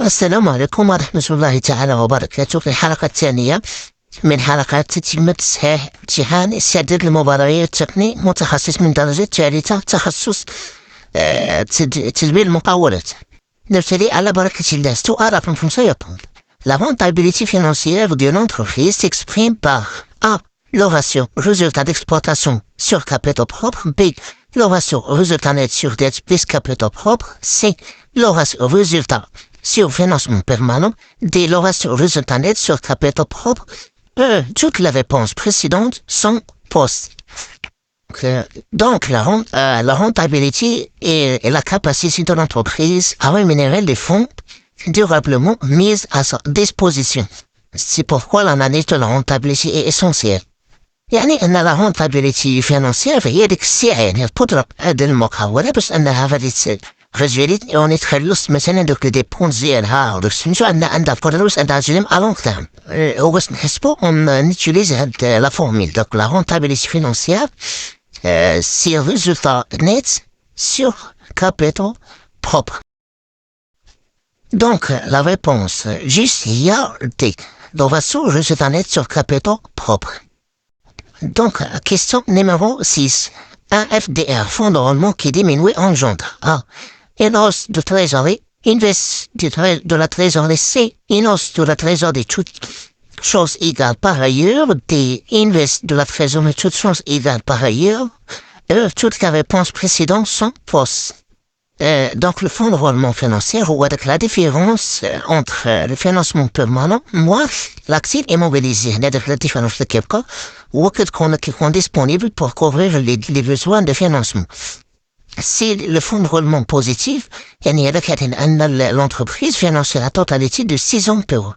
السلام عليكم ورحمة الله تعالى وبركاته. في الحلقة الثانية من حلقات تتمة تصحيح امتحان استعداد للمباريات التقني متخصص من درجة ثالثة تخصص تدبير المقاولات. نبتدي على بركة الله. السؤال رقم 5 يقول: La rentabilité financière d'une entreprise s'exprime par A. Le ratio résultat d'exploitation sur capital propre. B. Le ratio résultat net sur dette plus capital propre. C. Le ratio résultat sur financement permanent. D. Le ratio résultat net sur capital propre. E. Toutes les réponses précédentes sont fausses. Donc, la rentabilité est la capacité de l'entreprise à rémunérer les fonds durablement mis à sa disposition. C'est pourquoi l'analyse de la rentabilité est essentielle. يعني أن la rentabilité financière هي ديك الساعة، يعني القدرة هاد المقاولة باش أنها غادي تغجري يعني تخلص مثلا دوك لي ديبونس ديالها ودوك سميتو عندها القدرة باش أنها تجري à long terme. وباش نحسبو نيتيليزي هاد لا فورميل. Donc la rentabilité financière c'est le résultat net sur capital propre. Donc, la réponse juste il y a D. Le ratio résultat net sur capital propre. Donc, question numéro 6. Un FDR, fonds de rendement qui diminue engendre A. Une hausse de trésorerie, une baisse de la trésorerie. C. Une hausse de la trésorerie, toutes choses égales par ailleurs. D. Une baisse de la trésorerie, toutes choses égales par ailleurs. E. Toutes les réponses précédentes sont fausses. Donc, le fonds de rendement financier ou avec la différence entre le financement permanent, moi, l'actif immobilisé, c'est-à-dire la différence de quelque ou qui sont disponibles pour couvrir les besoins de financement. Si le fonds de rendement positif, il y a l'entreprise finance la totalité de 6 ans per an.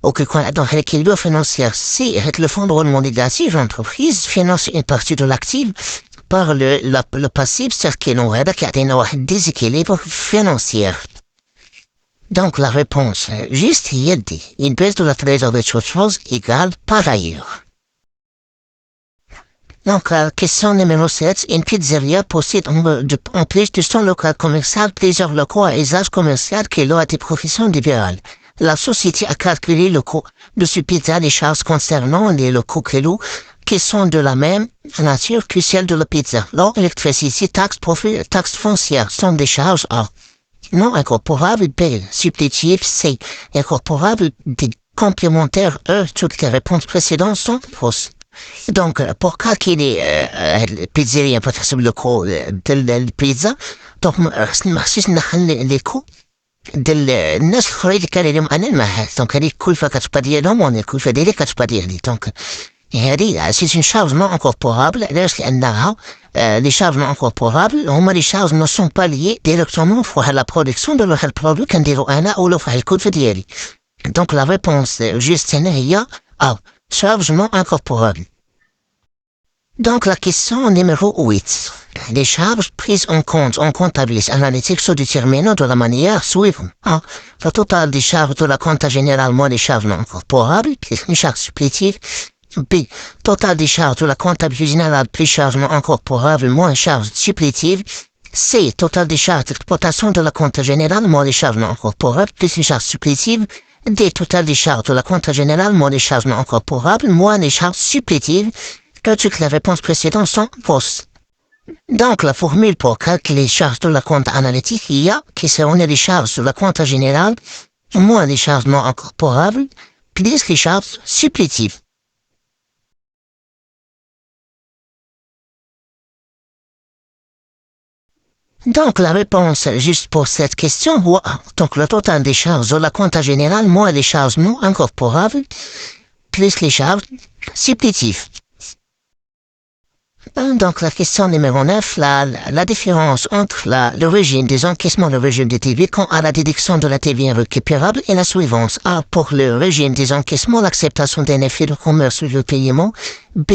Ou que dans l'équilibre financier, si le fonds de rendement négatif, l'entreprise finance une partie de l'actif par le passif, c'est qu'il y a un déséquilibre financier. Donc la réponse juste il y a dit une baisse de la trésorerie de choses égale par ailleurs. Donc question numéro 7. Une pizzeria possède en plus de son local commercial plusieurs locaux à usage commercial qui l'ont à des professions libérales. La société a calculé le coût de ce pizza des charges concernant les locaux qui sont de la même nature que celle de la pizza. L'eau, l'électricité, taxes foncières sont des charges A. Non incorporables B. Supplétives C. Incorporables D. Complémentaires E. Toutes les réponses précédentes sont fausses. Donc, pour calculer pizzeria pour تحسب le coût de la pizza, donc ما خصنيش نحل les coûts ديال الناس الاخرين اللي كان لهم انا المعهد. دونك هذيك الكلفه كتبقى ديالهم وانا الكلفه ديالي كتبقى ديالي. دونك هذه سي اون شارج نون انكوربورابل. علاش؟ لانها لي شارج نون انكوربورابل هما لي شارج نو سون با ليي ديريكتومون فواحد لا برودكسيون ديال واحد البرودوي كنديرو انا اولا فواحد الكلفه ديالي. دونك لا ريبونس جوست هنا هي A. Charge non incorporable. Donc la question numéro 8. Les charges prises en compte en comptabilité analytique se déterminent de la manière suivante. A. Le total des charges de la compta générale moins les charges non incorporables plus les charges supplétives. B. Total des charges de la comptabilité générale plus charges non incorporables moins charges supplétives. C. Total des charges d'exploitation de la compta générale moins les charges non incorporables plus les charges supplétives. D. Total des charges de la compta générale moins les charges non incorporables moins les charges supplétives. Que toutes les réponses précédentes sont fausses. Donc, la formule pour calculer les charges de la compte analytique, il y a qui seront les charges de la compte générale, moins les charges non incorporables, plus les charges supplétives. Donc, la réponse juste pour cette question, donc le total des charges de la compte générale, moins les charges non incorporables, plus les charges supplétives. Donc la question numéro 9, la différence entre le régime des encaissements et le régime des TVA quant à la déduction de la TVA récupérable est la suivante. A. Pour le régime des encaissements, l'acceptation d'un effet de commerce ou de paiement. B.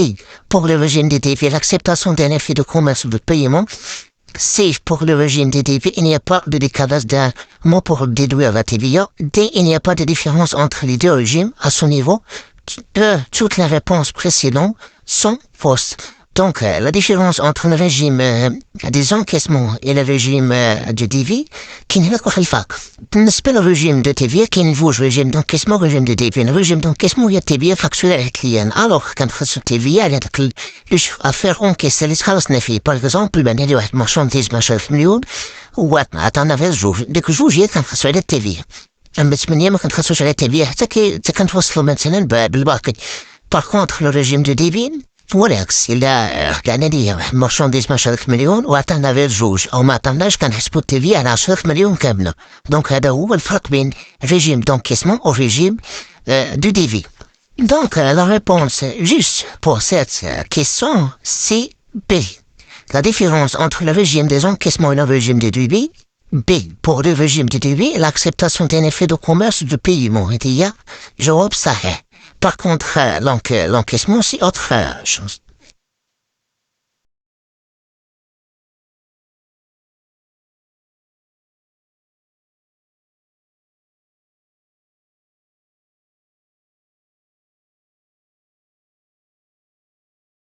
Pour le régime des TVA, l'acceptation d'un effet de commerce ou de paiement. C. Pour le régime des TVA, il n'y a pas de décalage d'un mot pour déduire la TVA. D. Il n'y a pas de différence entre les deux régimes à ce niveau. E. Toutes les réponses précédentes sont fausses. Donc, la différence entre le régime des encaissements et le régime de débit, qui n'est pas الفرق. بالنسبة للرégime de débit, qui n'est pas régime d'encaissement, régime de débit. Le régime d'encaissement, il y a débit facturé avec client. Alors, quand خاصو débit, il y a le chiffre à faire encaisser les خلاص نفي. Par exemple, ben, il y a واحد marchandise ما شاف مليون، وعطانا فيها زوج. ديك الزوج هي كان خاصو على التبيع. أما 8 ما كان خاصوش على التبيع حتى كنتوصلوا مثلا بالباقي. Par contre, le régime de débit, والعكس إلا كان ليا marchandise ما شارك مليون وعطانا غير زوج أو ما عطاناش كنحسبو التبيع على 10 مليون كاملة. دونك هذا هو الفرق بين régime d'encaissement au régime du débit. Donc la réponse juste pour cette question, c'est B. La différence entre le régime des encaissements et le régime du débit, B. Pour le régime du débit, l'acceptation d'un effet de commerce de paiement. هي جواب صحيح. Par contre, l'encaissement, c'est autre chose.